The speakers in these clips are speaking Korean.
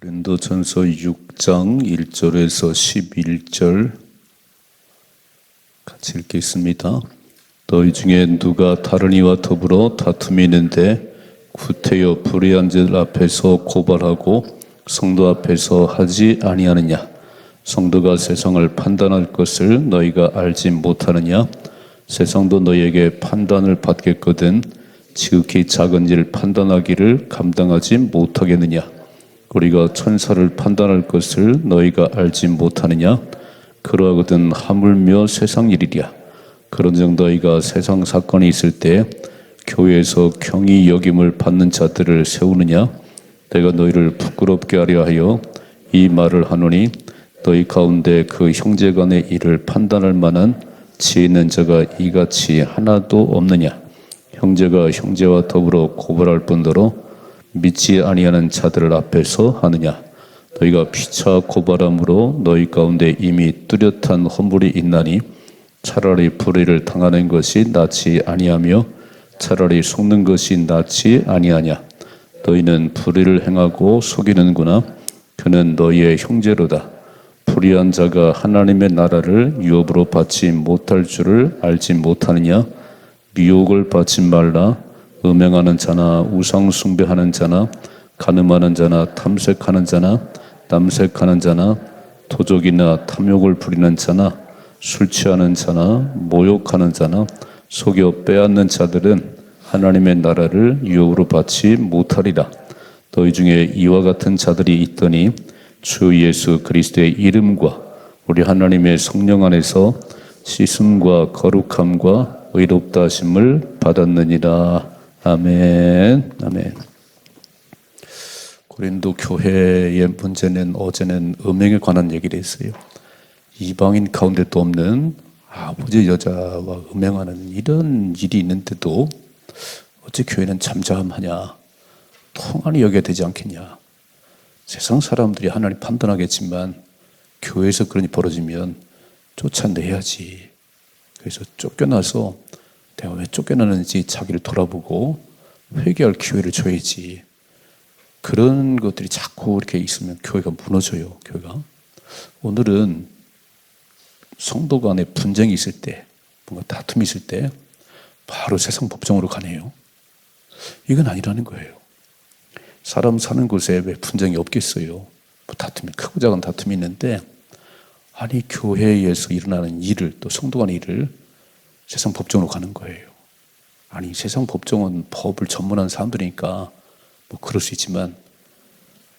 고린도전서 6장 1절에서 11절 같이 읽겠습니다. 너희 중에 누가 다른 이와 더불어 다툼이 있는데 구태여 불의한 자 앞에서 고발하고 성도 앞에서 하지 아니하느냐? 성도가 세상을 판단할 것을 너희가 알지 못하느냐? 세상도 너희에게 판단을 받겠거든 지극히 작은 일 판단하기를 감당하지 못하겠느냐? 우리가 천사를 판단할 것을 너희가 알지 못하느냐? 그러하거든 하물며 세상 일이랴. 그런즉 너희가 세상 사건이 있을 때 교회에서 경히 여김을 받는 자들을 세우느냐? 내가 너희를 부끄럽게 하려 하여 이 말을 하노니 너희 가운데 그 형제간의 일을 판단할 만한 지혜 있는 자가 이같이 하나도 없느냐? 형제가 형제와 더불어 고발할 뿐더러 믿지 아니하는 자들 앞에서 하느냐? 너희가 피차 고발함으로 너희 가운데 이미 뚜렷한 허물이 있나니 차라리 불의를 당하는 것이 낫지 아니하며 차라리 속는 것이 낫지 아니하냐? 너희는 불의를 행하고 속이는구나. 그는 너희의 형제로다. 불의한 자가 하나님의 나라를 유업으로 받지 못할 줄을 알지 못하느냐? 미혹을 받지 말라. 음행하는 자나 우상 숭배하는 자나 간음하는 자나 탐색하는 자나 남색하는 자나 도적이나 탐욕을 부리는 자나 술 취하는 자나 모욕하는 자나 속여 빼앗는 자들은 하나님의 나라를 유업으로 받지 못하리라. 너희 중에 이와 같은 자들이 있더니 주 예수 그리스도의 이름과 우리 하나님의 성령 안에서 씻음과 거룩함과 의롭다 하심을 받았느니라. 아멘. 아멘. 고린도 교회의 문제는 어제는 음행에 관한 얘기를 했어요. 이방인 가운데도 없는 아버지 여자와 음행하는 이런 일이 있는데도 어째 교회는 잠잠하냐? 통안이 여겨야 되지 않겠냐? 세상 사람들이 하나님 판단하겠지만 교회에서 그런 일이 벌어지면 쫓아내야지. 그래서 쫓겨나서 내가 왜 쫓겨나는지 자기를 돌아보고 회개할 기회를 줘야지. 그런 것들이 자꾸 이렇게 있으면 교회가 무너져요. 교회가. 오늘은 성도 간에 분쟁이 있을 때, 뭔가 다툼이 있을 때 바로 세상 법정으로 가네요. 이건 아니라는 거예요. 사람 사는 곳에 왜 분쟁이 없겠어요? 뭐 다툼이 크고 작은 다툼이 있는데 아니 교회에서 일어나는 일을 또 성도 간의 일을 세상 법정으로 가는 거예요. 아니 세상 법정은 법을 전문한 사람들이니까 뭐 그럴 수 있지만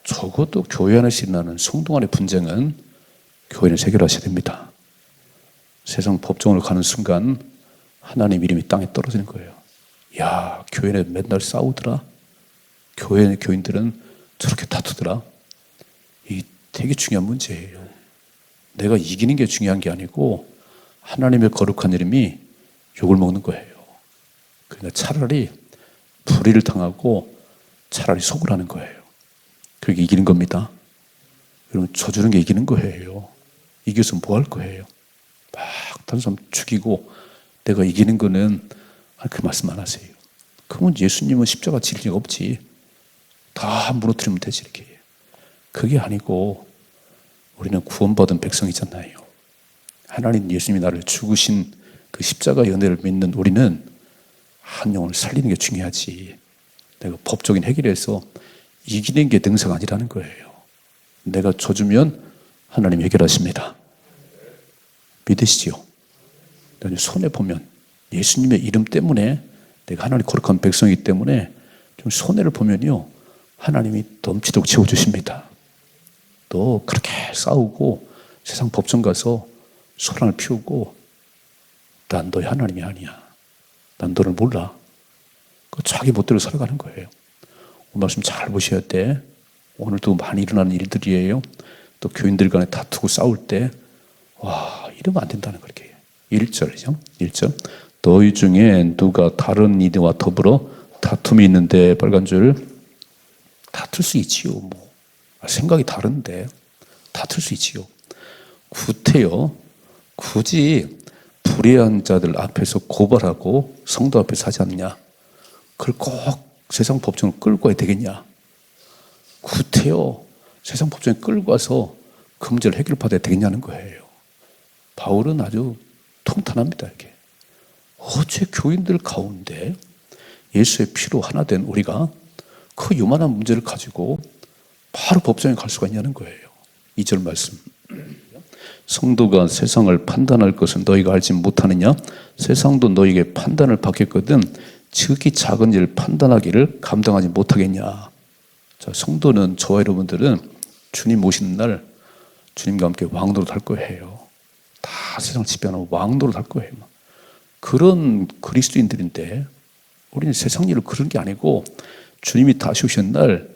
적어도 교회 안에서 일어나는 성도 간의 분쟁은 교회는 해결하셔야 됩니다. 세상 법정으로 가는 순간 하나님 이름이 땅에 떨어지는 거예요. 야, 교회는 맨날 싸우더라. 교회 교인들은 저렇게 다투더라. 이게 되게 중요한 문제예요. 내가 이기는 게 중요한 게 아니고 하나님의 거룩한 이름이 욕을 먹는 거예요. 그러니까 차라리 불의를 당하고 차라리 속으라는 거예요. 그게 이기는 겁니다. 여러분 저주는 게 이기는 거예요. 이겨서 뭐 할 거예요? 막 다른 사람 죽이고 내가 이기는 거는 그 말씀 안 하세요. 그러면 예수님은 십자가 질 리가 없지. 다 무너뜨리면 되지 이렇게. 그게 아니고 우리는 구원받은 백성이잖아요. 하나님 예수님이 나를 죽으신 그 십자가 연애를 믿는 우리는 한 영혼을 살리는 게 중요하지. 내가 법적인 해결해서 이기는 게 능사가 아니라는 거예요. 내가 져주면 하나님 해결하십니다. 믿으시지요? 손해보면 예수님의 이름 때문에 내가 하나님 거룩한 백성이기 때문에 좀 손해를 보면요 하나님이 넘치도록 채워주십니다. 너 그렇게 싸우고 세상 법정 가서 소란을 피우고 난 너희 하나님이 아니야. 난 너를 몰라. 그 자기 멋대로 살아가는 거예요. 오늘 말씀 잘 보셔야 돼. 오늘도 많이 일어나는 일들이에요. 또 교인들 간에 다투고 싸울 때 와, 이러면 안 된다는 거예요. 1절이죠. 1절. 너희 중에 누가 다른 이와 더불어 다툼이 있는데 빨간 줄 다툴 수 있지요. 뭐 생각이 다른데 다툴 수 있지요. 구태여 굳이 불의한 자들 앞에서 고발하고 성도 앞에서 하지 않느냐? 그걸 꼭 세상 법정으로 끌고 가야 되겠냐? 구태여 세상 법정에 끌고 와서 그 문제를 해결받아야 되겠냐는 거예요. 바울은 아주 통탄합니다. 이렇게. 어째 교인들 가운데 예수의 피로 하나 된 우리가 그 요만한 문제를 가지고 바로 법정에 갈 수가 있냐는 거예요. 2절 말씀. 성도가 세상을 판단할 것은 너희가 알지 못하느냐? 세상도 너희에게 판단을 받겠거든 지극히 작은 일 판단하기를 감당하지 못하겠냐? 자, 성도는 저와 여러분들은 주님 오시는 날 주님과 함께 왕노릇 할 거예요. 다 세상 지배하는 왕노릇 할 거예요. 그런 그리스도인들인데 우리는 세상 일을 그런 게 아니고 주님이 다시 오시는 날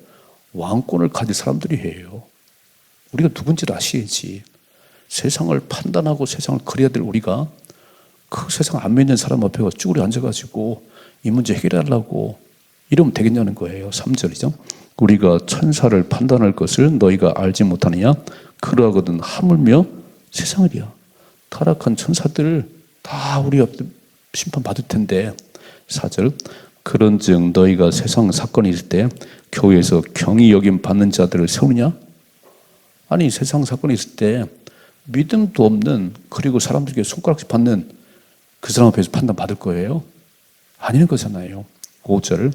왕권을 가질 사람들이에요. 우리가 누군지를 아셔야지. 세상을 판단하고 세상을 그려야 될 우리가 그 세상 안 믿는 사람 앞에 쭈그려 앉아가지고 이 문제 해결하려고 이러면 되겠냐는 거예요. 3절이죠. 우리가 천사를 판단할 것을 너희가 알지 못하느냐? 그러하거든 하물며 세상을이야. 타락한 천사들 다 우리 앞에 심판받을 텐데 4절 그런즉 너희가 세상 사건이 있을 때 교회에서 경히 여김 받는 자들을 세우느냐? 아니 세상 사건이 있을 때 믿음도 없는 그리고 사람들에게 손가락질 받는 그 사람 앞에서 판단받을 거예요? 아니는 거잖아요. 5절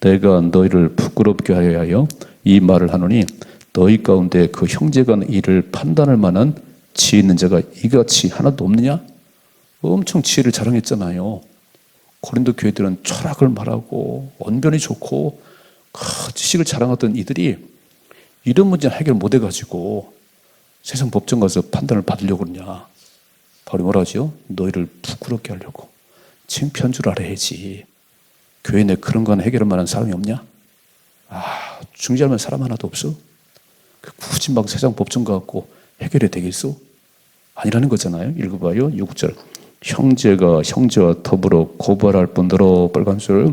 내가 너희를 부끄럽게 하여 이 말을 하노니 너희 가운데 그 형제간 일을 판단할 만한 지혜 있는 자가 이같이 하나도 없느냐? 엄청 지혜를 자랑했잖아요. 고린도 교회들은 철학을 말하고 언변이 좋고 지식을 자랑하던 이들이 이런 문제는 해결 못 해가지고 세상 법정 가서 판단을 받으려고 그러냐. 바울이 뭐라 하죠? 너희를 부끄럽게 하려고. 창피한 줄 알아야지. 교회 내 그런 건 해결할 만한 사람이 없냐? 중재할 만한 사람 하나도 없어? 굳이 막 세상 법정 가고 해결해야 되겠어? 아니라는 거잖아요. 읽어봐요. 6절. 형제가 형제와 더불어 고발할 뿐더러 빨간 줄.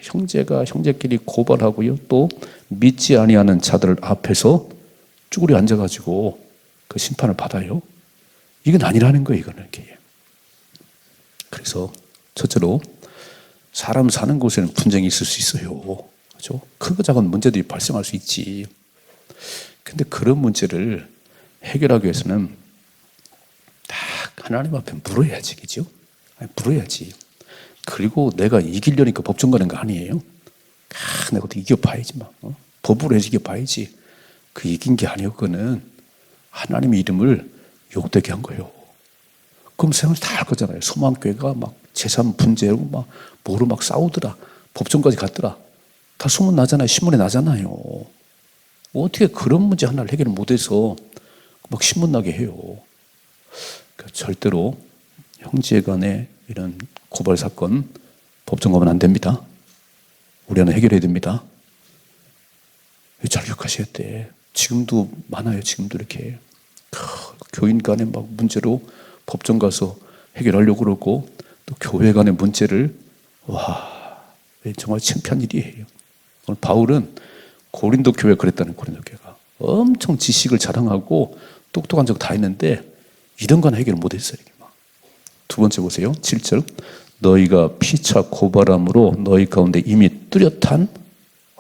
형제가 형제끼리 고발하고요. 또 믿지 아니하는 자들 앞에서 쭈그려 앉아가지고 그 심판을 받아요. 이건 아니라는 거예요. 이거는 이렇게. 그래서 첫째로 사람 사는 곳에는 분쟁이 있을 수 있어요. 그렇죠? 크고 작은 문제들이 발생할 수 있지. 근데 그런 문제를 해결하기 위해서는 딱 하나님 앞에 물어야지, 그죠? 물어야지. 그리고 내가 이기려니까 법정 가는 거 아니에요. 내가 어떻게 이겨봐야지, 막. 법으로 해서 이겨봐야지. 그 이긴 게 아니고, 그거는 하나님의 이름을 욕되게 한 거예요. 그럼 세상에서 다 알 거잖아요. 소망교회가 막 재산 분쟁으로 막 뭐로 막 싸우더라. 법정까지 갔더라. 다 소문 나잖아요. 신문에 나잖아요. 어떻게 그런 문제 하나를 해결을 못해서 막 신문 나게 해요. 그러니까 절대로 형제 간의 이런 고발 사건 법정 가면 안 됩니다. 우리 하나 해결해야 됩니다. 잘 기억하셔야 돼. 지금도 많아요. 지금도 이렇게 교인 간의 막 문제로 법정 가서 해결하려고 그러고 또 교회 간의 문제를 정말 창피한 일이에요. 오늘 바울은 고린도 교회 그랬다는 고린도 교회가 엄청 지식을 자랑하고 똑똑한 적 다 있는데 이런 건 해결을 못했어요. 두 번째 보세요. 7절 너희가 피차 고발함으로 너희 가운데 이미 뚜렷한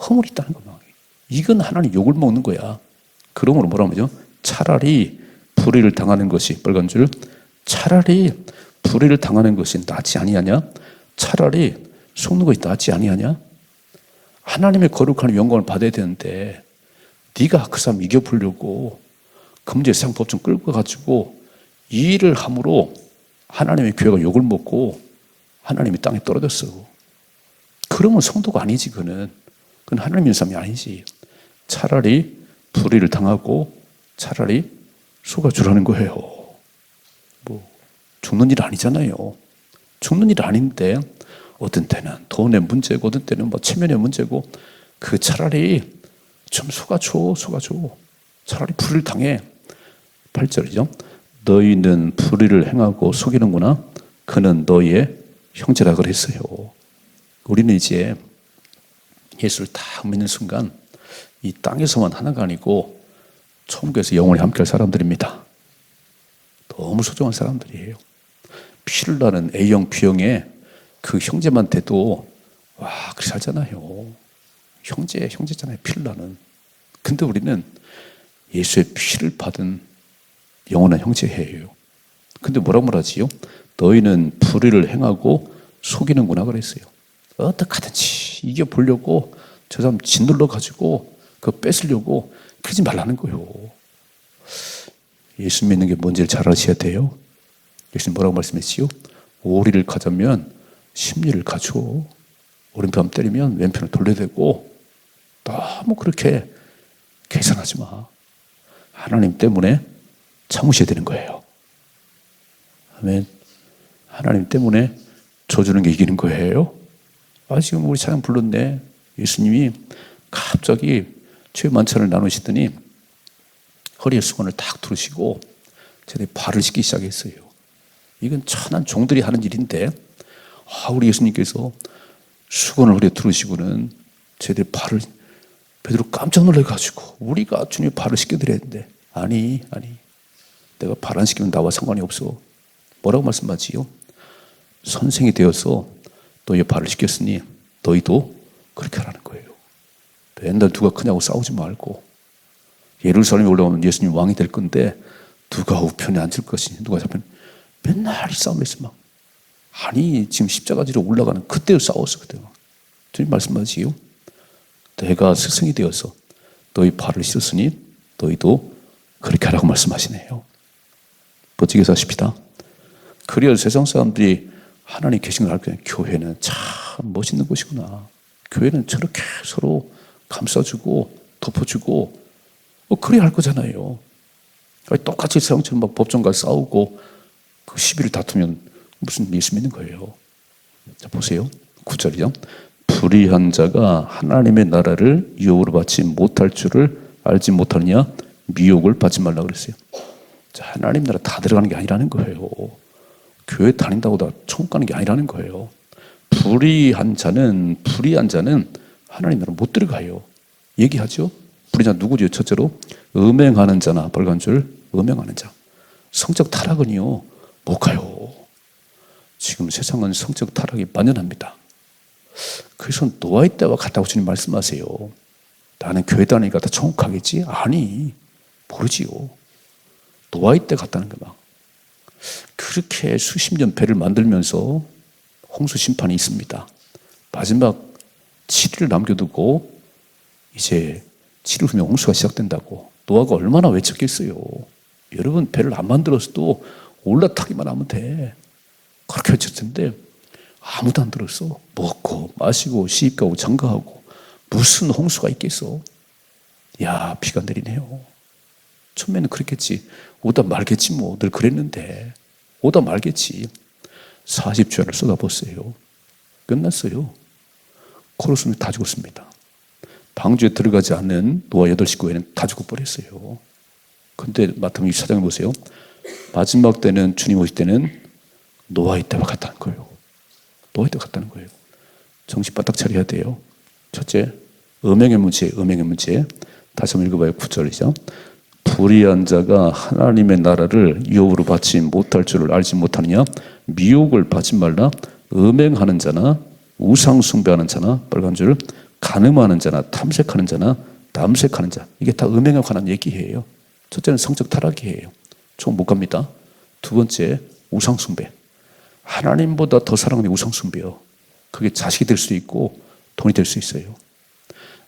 허물이 있다는 거야. 이건 하나님 욕을 먹는 거야. 그러므로 뭐라고 하죠? 차라리 불의를 당하는 것이 빨간 줄 차라리 불의를 당하는 것이 낫지 아니하냐? 차라리 속는 것이 낫지 아니하냐? 하나님의 거룩한 영광을 받아야 되는데 네가 그 사람 이겨보려고 금제 세상 법정 끌고 가지고 이 일을 함으로 하나님의 교회가 욕을 먹고 하나님이 땅에 떨어졌어. 그러면 성도가 아니지. 그건 하나님의 사람이 아니지. 차라리 불의를 당하고 차라리 속아주라는 거예요. 뭐 죽는 일 아니잖아요. 죽는 일 아닌데 어떤 때는 돈의 문제고 어떤 때는 뭐 체면의 문제고 그 차라리 좀 속아줘. 차라리 불의를 당해. 8절이죠. 너희는 불의를 행하고 속이는구나. 그는 너희의 형제라 그랬어요. 우리는 이제 예수를 딱 믿는 순간 이 땅에서만 하나가 아니고 천국에서 영원히 함께할 사람들입니다. 너무 소중한 사람들이에요. 피를 나는 A형, B형의 그 형제만 돼도 그렇게 살잖아요. 형제잖아요. 피를 나는. 근데 우리는 예수의 피를 받은 영원한 형제예요. 근데 뭐라고 말하지요? 너희는 불의를 행하고 속이는구나 그랬어요. 어떡하든지 이겨보려고 저 사람 짓눌러 가지고 그거 뺏으려고 그러지 말라는 거예요. 예수 믿는 게 뭔지를 잘 아셔야 돼요. 예수님 뭐라고 말씀했지요? 오리를 가자면 심리를 가져. 오른편 때리면 왼편을 돌려대고 너무 그렇게 계산하지 마. 하나님 때문에 참으셔야 되는 거예요. 아멘. 하나님 때문에 져주는 게 이기는 거예요. 지금 우리 찬양 불렀네. 예수님이 갑자기 최후 만찬을 나누시더니 허리에 수건을 탁 두르시고 쟤네 발을 씻기 시작했어요. 이건 천한 종들이 하는 일인데 우리 예수님께서 수건을 허리에 두르시고는 쟤들 발을 베드로 깜짝 놀라가지고 우리가 주님의 발을 씻겨드렸는데 아니 내가 발 안 씻기면 나와 상관이 없어. 뭐라고 말씀하지요? 선생이 되어서 너희의 발을 씻겼으니 너희도 그렇게 하라는 거예요. 맨날 누가 크냐고 싸우지 말고 예루살렘에 올라오면 예수님 왕이 될 건데 누가 우편에 앉을 것이니 누가 좌편에 맨날 이 싸움에서 막 지금 십자가지로 올라가는 그때 싸웠어. 그때 주님 말씀하지요. 내가 스승이 되어서 너희 발을 씻었으니 너희도 그렇게 하라고 말씀하시네요. 멋지게 사십시다. 그래야 세상 사람들이 하나님 계신 걸 알거든요. 교회는 참 멋있는 곳이구나. 교회는 저렇게 서로 감싸주고 덮어주고 그래야 할 거잖아요. 똑같이 세상처럼 막 법정과 싸우고 그 시비를 다투면 무슨 예수 믿는 거예요. 자 보세요. 9절이죠. 불의한 자가 하나님의 나라를 유혹으로 받지 못할 줄을 알지 못하느냐 미혹을 받지 말라 그랬어요. 자, 하나님 나라 다 들어가는 게 아니라는 거예요. 교회 다닌다고 다 천국 가는 게 아니라는 거예요. 불의한 자는 하나님 나라 못 들어가요. 얘기하죠. 불의한 자 누구죠? 첫째로 음행하는 자나 빨간 줄 음행하는 자. 성적 타락은요 못 가요. 지금 세상은 성적 타락이 만연합니다. 그래서 노아의 때와 같다고 주님 말씀하세요. 나는 교회 다니니까 다 천국 가겠지? 아니 모르지요. 노아의 때 같다는 거 막 그렇게 수십 년 배를 만들면서 홍수 심판이 있습니다. 마지막 7일을 남겨두고 이제 7일 후면 홍수가 시작된다고 노아가 얼마나 외쳤겠어요. 여러분 배를 안 만들었어도 올라타기만 하면 돼. 그렇게 외쳤을 텐데 아무도 안 들었어. 먹고 마시고 시집가고 장가하고 무슨 홍수가 있겠어. 야 비가 내리네요. 처음에는 그랬겠지. 오다 말겠지 뭐. 늘 그랬는데 오다 말겠지. 40주야를 쏟아붓어요. 끝났어요. 코러스는 다 죽었습니다. 방주에 들어가지 않는 노아 8식구에는 다 죽어버렸어요. 근데 마태복음 24장에 보세요. 마지막 때는 주님 오실 때는 노아의 때와 같다는 거예요. 노아의 때와 같다는 거예요. 정신 바짝 차려야 돼요. 첫째, 음행의 문제. 다시 한번 읽어봐요. 9절이죠. 불의한 자가 하나님의 나라를 유혹으로 받지 못할 줄을 알지 못하느냐 미혹을 받지 말라. 음행하는 자나 우상 숭배하는 자나 빨간 줄 간음하는 자나 탐색하는 자나 남색하는 자. 이게 다 음행에 관한 얘기예요. 첫째는 성적 타락이에요. 총 못 갑니다. 두 번째 우상 숭배. 하나님보다 더 사랑하는 우상 숭배요. 그게 자식이 될 수도 있고 돈이 될 수 있어요.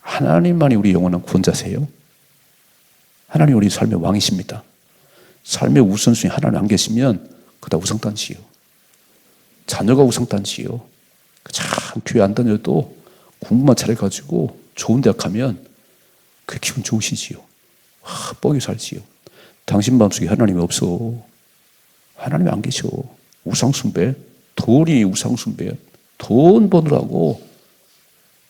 하나님만이 우리 영원한 구원자세요. 하나님 우리 삶의 왕이십니다. 삶의 우선순위 하나님 안 계시면 그다 우상단지요. 자녀가 우상단지요. 참 교회 안 다녀도 공부만 잘해가지고 좋은 대학 가면 그게 기분 좋으시지요. 뻥이 살지요. 당신 마음속에 하나님이 없어. 하나님이 안 계셔. 우상숭배. 돈이 우상숭배야. 돈 버느라고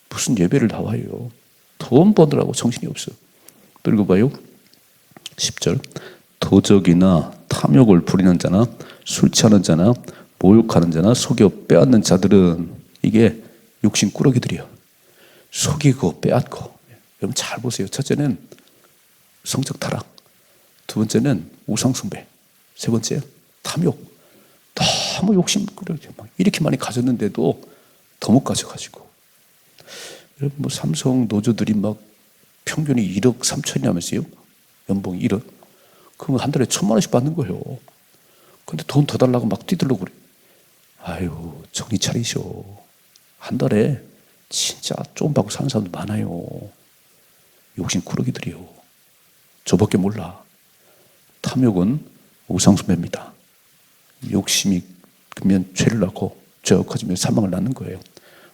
무슨 예배를 나와요. 돈 버느라고 정신이 없어. 또 읽어봐요. 10절. 도적이나 탐욕을 부리는 자나 술 취하는 자나 모욕하는 자나 속여 빼앗는 자들은 이게 욕심 꾸러기들이요. 속이고 빼앗고. 여러분 잘 보세요. 첫째는 성적 타락. 두 번째는 우상숭배. 세 번째 탐욕. 너무 욕심 꾸러기. 이렇게 많이 가졌는데도 더 못 가져가지고. 여러분 뭐 삼성 노조들이 막 평균이 1억 3천이라면서요? 연봉이 1억. 그럼 한 달에 1,000만 원씩 받는 거예요. 근데 돈 더 달라고 막 뛰들려고 그래. 아유, 정신 차리셔. 한 달에 진짜 좀 받고 사는 사람도 많아요. 욕심 꾸러기들이요. 저밖에 몰라. 탐욕은 우상숭배입니다. 욕심이 크면 죄를 낳고 죄가 커지면 사망을 낳는 거예요.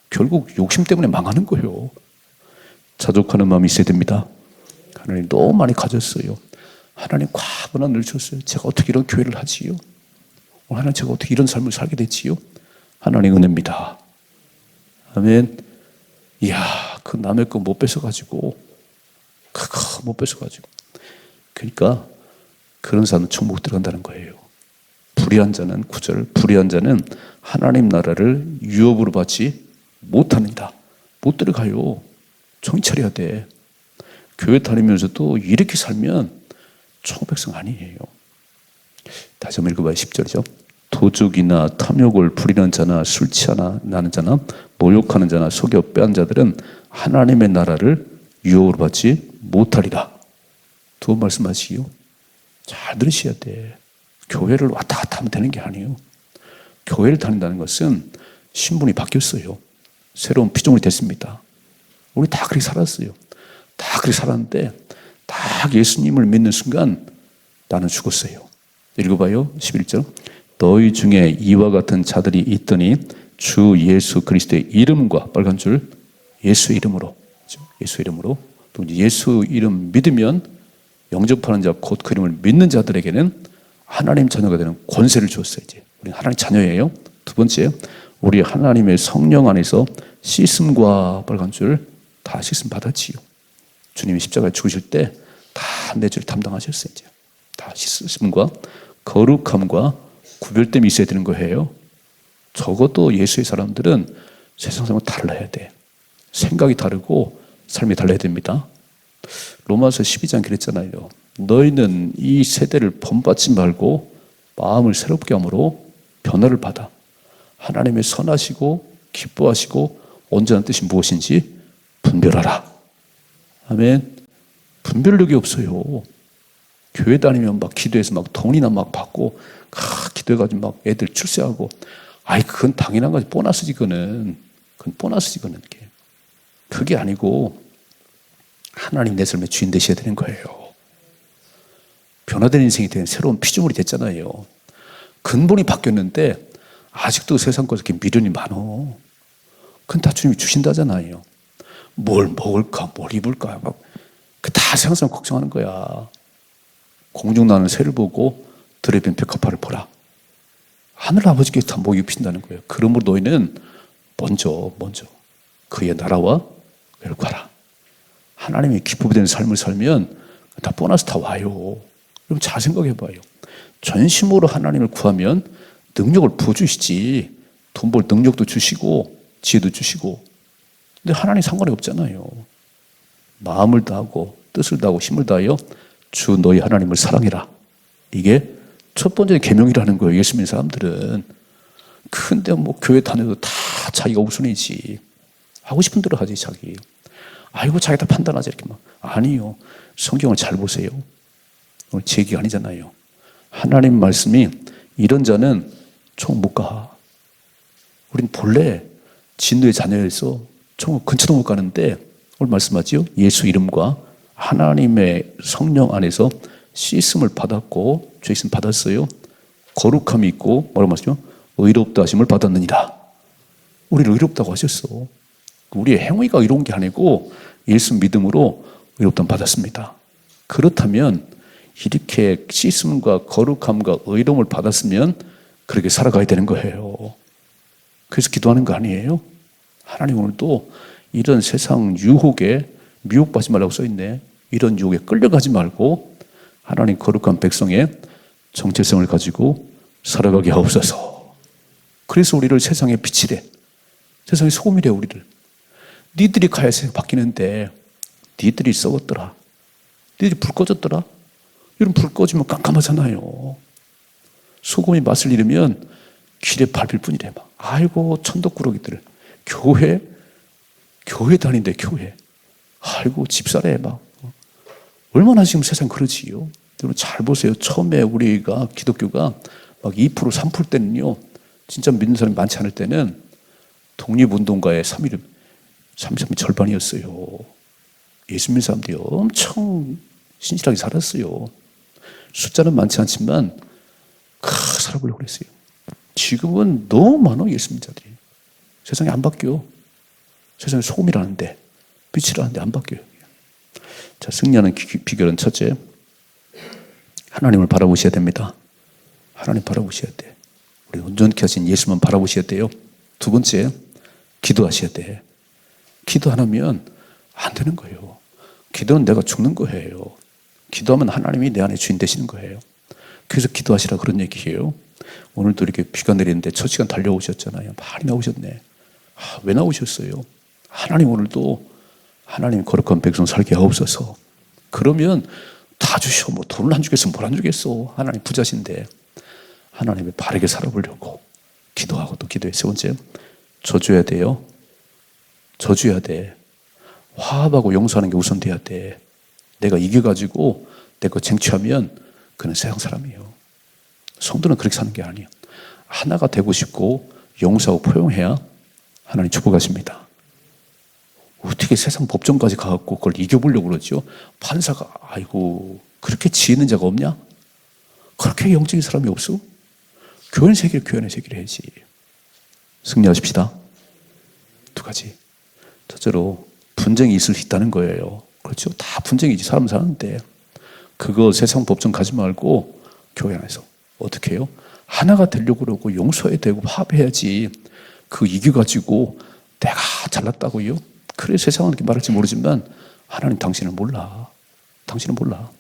결국 욕심 때문에 망하는 거예요. 자족하는 마음이 있어야 됩니다. 하나님 너무 많이 가졌어요. 하나님 과거나 늘 줬어요. 제가 어떻게 이런 교회를 하지요? 하나님 제가 어떻게 이런 삶을 살게 됐지요? 하나님 은혜입니다. 아멘. 이야, 그 남의 거 못 뺏어가지고 그거 못 뺏어가지고 그러니까 그런 사람은 천국 들어간다는 거예요. 불의한 자는 9절 불의한 자는 하나님 나라를 유업으로 받지 못합니다. 못 들어가요. 정신 차려야 돼. 교회 다니면서도 이렇게 살면 천국 백성 아니에요. 다시 한번 읽어봐요. 10절이죠. 도둑이나 탐욕을 부리는 자나 술 취하는 자나 모욕하는 자나 속여 빼앗는 자들은 하나님의 나라를 유업으로 받지 못하리라. 두 번 말씀하시요. 잘 들으셔야 돼. 교회를 왔다 갔다 하면 되는 게 아니에요. 교회를 다닌다는 것은 신분이 바뀌었어요. 새로운 피조물이 됐습니다. 우리 다 그렇게 살았어요. 다 그렇게 살았는데 딱 예수님을 믿는 순간 나는 죽었어요. 읽어봐요. 11절. 너희 중에 이와 같은 자들이 있더니 주 예수 그리스도의 이름과 빨간 줄 예수의 이름으로 예수의 이름으로 또 예수 이름 믿으면 영접하는 자 곧 그 이름을 믿는 자들에게는 하나님 자녀가 되는 권세를 주었어요. 이제 우리는 하나님 자녀예요. 두 번째, 우리 하나님의 성령 안에서 씻음과 빨간 줄 다 씻음 받았지요. 주님이 십자가에 죽으실 때 다 내 죄를 담당하셨어요. 이제 다 씻음과 거룩함과 구별됨이 있어야 되는 거예요. 적어도 예수의 사람들은 세상 사람과 달라야 돼. 생각이 다르고 삶이 달라야 됩니다. 로마서 12장 그랬잖아요. 너희는 이 세대를 본받지 말고 마음을 새롭게 함으로 변화를 받아 하나님의 선하시고 기뻐하시고 온전한 뜻이 무엇인지 분별하라. 아멘. 분별력이 없어요. 교회 다니면 막 기도해서 막 돈이나 막 받고 기도해가지고 막 애들 출세하고 아이 그건 당연한 거지. 보너스지 그건 보너스지 그건 그게 아니고 하나님 내 삶의 주인 되셔야 되는 거예요. 변화된 인생이 된 새로운 피조물이 됐잖아요. 근본이 바뀌었는데 아직도 세상 것에 이렇게 미련이 많어. 그건 다 주님이 주신다잖아요. 뭘 먹을까, 뭘 입을까, 막 그 다 세상 사람 걱정하는 거야. 공중 나는 새를 보고 들에 빈 벽화파를 보라. 하늘 아버지께서 다 먹이 입힌다는 거예요. 그러므로 너희는 먼저 그의 나라와 그를 구하라. 하나님의 기쁨이 되는 삶을 살면 다 보너스 다 와요. 여러분 잘 생각해봐요. 전심으로 하나님을 구하면 능력을 부어주시지. 돈 벌 능력도 주시고 지혜도 주시고. 근데 하나님 상관이 없잖아요. 마음을 다하고 뜻을 다하고 힘을 다하여 주 너희 하나님을 사랑해라. 이게 첫 번째 계명이라는 거예요. 예수 믿는 사람들은. 근데 뭐 교회 다녀도 다 자기가 우선이지. 하고 싶은 대로 하지 자기. 아이고 자기 다 판단하지 이렇게 막. 아니요. 성경을 잘 보세요. 오늘 제 얘기가 아니잖아요. 하나님 말씀이 이런 자는 천국 못 가. 우린 본래 진노의 자녀에서 천국 근처도 못 가는데 오늘 말씀하지요. 예수 이름과 하나님의 성령 안에서 씻음을 받았고 죄 있음 받았어요. 거룩함이 있고 뭐라고 말씀하시죠? 의롭다 하심을 받았느니라. 우리를 의롭다고 하셨어. 우리의 행위가 의로운 게 아니고 예수 믿음으로 의롭다함 받았습니다. 그렇다면 이렇게 씻음과 거룩함과 의로움을 받았으면 그렇게 살아가야 되는 거예요. 그래서 기도하는 거 아니에요? 하나님 오늘도 이런 세상 유혹에 미혹받지 말라고 써있네. 이런 유혹에 끌려가지 말고 하나님 거룩한 백성의 정체성을 가지고 살아가게 하옵소서. 그래서 우리를 세상의 빛이래. 세상의 소금이래 우리를. 니들이 가야 세상 바뀌는데 니들이 썩었더라. 니들이 불 꺼졌더라. 여러분 불 꺼지면 깜깜하잖아요. 소금이 맛을 잃으면 길에 밟힐 뿐이래. 막. 아이고 천덕꾸러기들. 교회 다닌대 교회. 아이고 집사래 막. 얼마나 지금 세상 그러지요. 여러분 잘 보세요. 처음에 우리가 기독교가 막 2%, 3% 때는요. 진짜 믿는 사람이 많지 않을 때는 독립운동가의 3.3이 절반이었어요. 예수 믿는 사람들이 엄청 신실하게 살았어요. 숫자는 많지 않지만 살아보려고 그랬어요. 지금은 너무 많아 예수 믿는 자들이. 세상이 안 바뀌어. 세상에 소금이라는데 빛이라는데 안 바뀌어요. 자, 승리하는 비결은 첫째, 하나님을 바라보셔야 됩니다. 하나님 바라보셔야 돼. 우리 온전케 하신 예수만 바라보셔야 돼요. 두 번째, 기도하셔야 돼. 기도 안 하면 안 되는 거예요. 기도는 내가 죽는 거예요. 기도하면 하나님이 내 안에 주인 되시는 거예요. 그래서 기도하시라 그런 얘기예요. 오늘도 이렇게 비가 내리는데 첫 시간 달려오셨잖아요. 많이 나오셨네. 왜 나오셨어요? 하나님 오늘도 하나님 거룩한 백성 살게 하옵소서. 그러면 다 주셔. 뭐 돈을 안 주겠어, 뭘 안 주겠어. 하나님 부자신데 하나님을 바르게 살아보려고 기도하고 또 기도해. 세 번째, 저주해야 돼요. 저주해야 돼. 화합하고 용서하는 게 우선돼야 돼. 내가 이겨가지고 내 거 쟁취하면 그는 세상 사람이에요. 성도는 그렇게 사는 게 아니에요. 하나가 되고 싶고 용서하고 포용해야 하나님 축복하십니다. 어떻게 세상 법정까지 가갖고 그걸 이겨보려고 그러죠? 판사가 아이고 그렇게 지혜는 자가 없냐? 그렇게 영적인 사람이 없어? 교회 세계를 교회 세계를 해야지. 승리하십시다. 두 가지. 첫째로 분쟁이 있을 수 있다는 거예요. 그렇죠? 다 분쟁이지. 사람 사는데 그거 세상 법정 가지 말고 교회 안에서 어떻게 해요? 하나가 되려고 그러고 용서해야 되고 화합해야지. 그 이겨가지고 내가 잘났다고요? 그래 세상은 그렇게 말할지 모르지만 하나님 당신은 몰라. 당신은 몰라.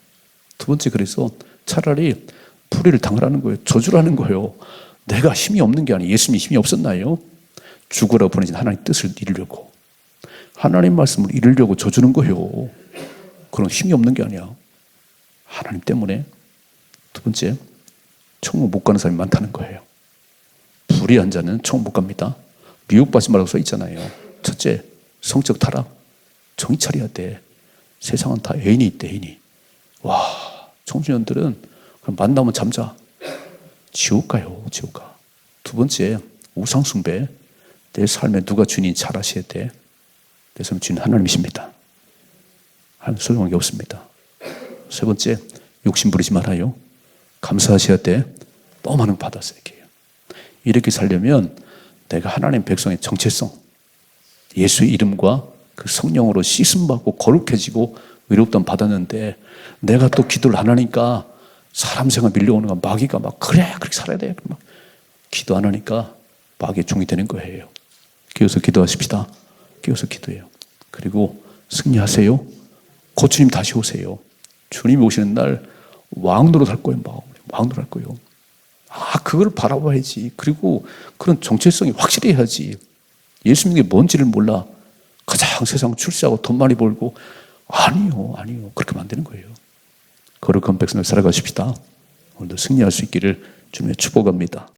두 번째, 그래서 차라리 불의를 당하라는 거예요. 저주라는 거예요. 내가 힘이 없는 게 아니에요. 예수님이 힘이 없었나요? 죽으라고 보내신 하나님 뜻을 이루려고. 하나님 말씀을 이루려고 저주는 거예요. 그런 힘이 없는 게 아니야. 하나님 때문에. 두 번째, 천국 못 가는 사람이 많다는 거예요. 불의한 자는 천국 못 갑니다. 미혹받지 말라고 써 있잖아요. 첫째, 성적 타락. 정신 차려야 돼. 세상은 다 애인이 있대, 애인이. 와, 청소년들은 그럼 만나면 잠자. 지옥 가요, 지옥 가. 두 번째, 우상숭배. 내 삶에 누가 주인인지 잘 아셔야 돼. 내 삶의 주인 하나님이십니다. 하나님 소용한 게 없습니다. 세 번째, 욕심 부리지 말아요. 감사하셔야 돼. 너무 많은 거 받았어요. 이렇게 살려면 내가 하나님 백성의 정체성, 예수의 이름과 그 성령으로 씻음받고 거룩해지고 의롭다함 받았는데 내가 또 기도를 안 하니까 사람 생활 밀려오는 거 마귀가 막 그래 그렇게 살아야 돼. 막 기도 안 하니까 마귀의 종이 되는 거예요. 깨어서 기도하십시다. 깨어서 기도해요. 그리고 승리하세요. 곧 주님 다시 오세요. 주님이 오시는 날 왕노릇 할 거예요. 왕노릇 할 거예요. 그걸 바라봐야지. 그리고 그런 정체성이 확실히 해야지. 예수 믿는 게 뭔지를 몰라. 가장 세상 출세하고 돈 많이 벌고. 아니요. 그렇게 하면 안 되는 거예요. 거룩한 백성을 살아가십시다. 오늘도 승리할 수 있기를 주님의 축복합니다.